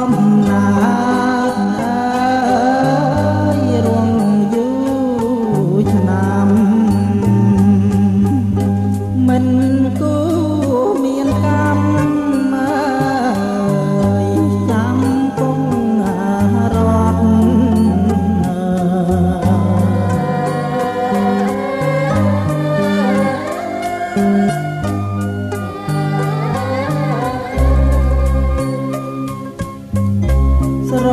កំណើតរួងយូរឆ្នាំមិនគូមានកម្មចាំគង់រត់ស្រ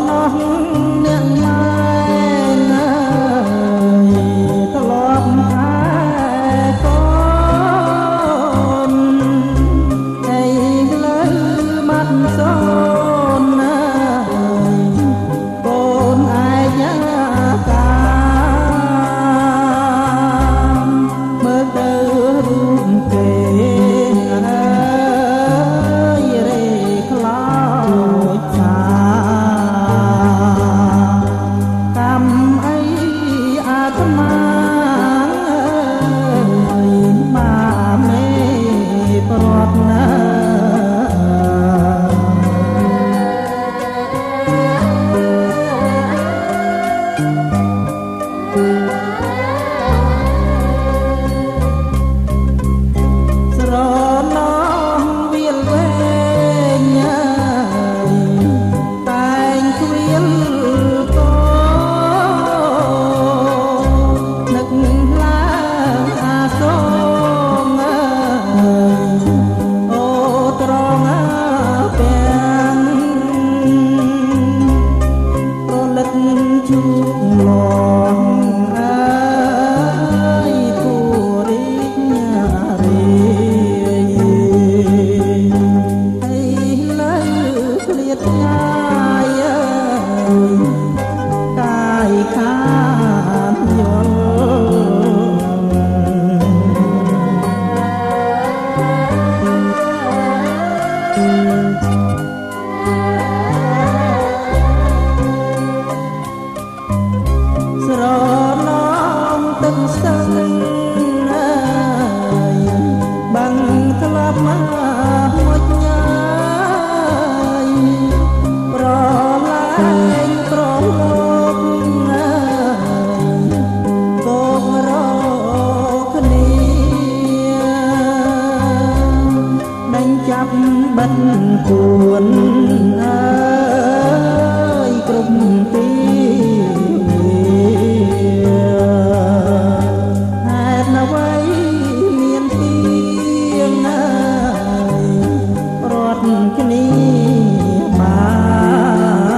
ណោះអ្នកម៉ែត្រឡប់ហើយកូនឯលើមាត់សូនកូនឯយ៉ាកាមើលទៅរូបគេរេខ្លោចថាកម្មអីអាត្មាមកមេប្រត់ណាស្រណោះវាលវែងតែងគ្វាលកោនឹកឡើងអាសូមអូត្រង់ទាំងប្រលឹកជួបឡងអើយធូរីញ៉ារីហើយលើឃ្លាតឆ្ងាយកាយខានយល់ស្រណោមទឹកស្ទឹងបាំងធ្លាប់មកមួយញ៉ាយប្រឡាយប្រលោកកូនរកគ្នាដេញចាប់បិទគួនអើយគ្រប់ទីហេតុអ្វីមានទៀងណាយរត់គ្នាបាន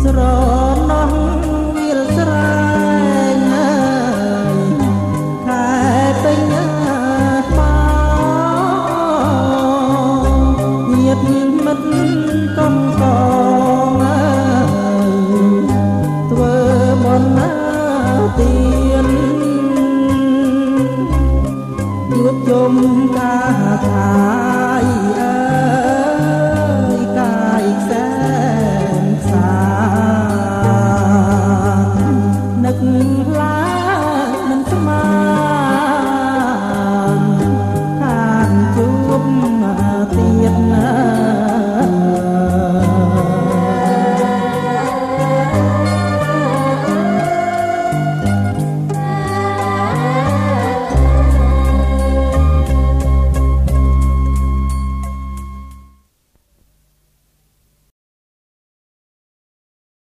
ស្រណោះវាលស្រែងខែពេញមកញាតិមិត្តកំកងធ្វើបុណ្យទានជួបជុំកាខាយ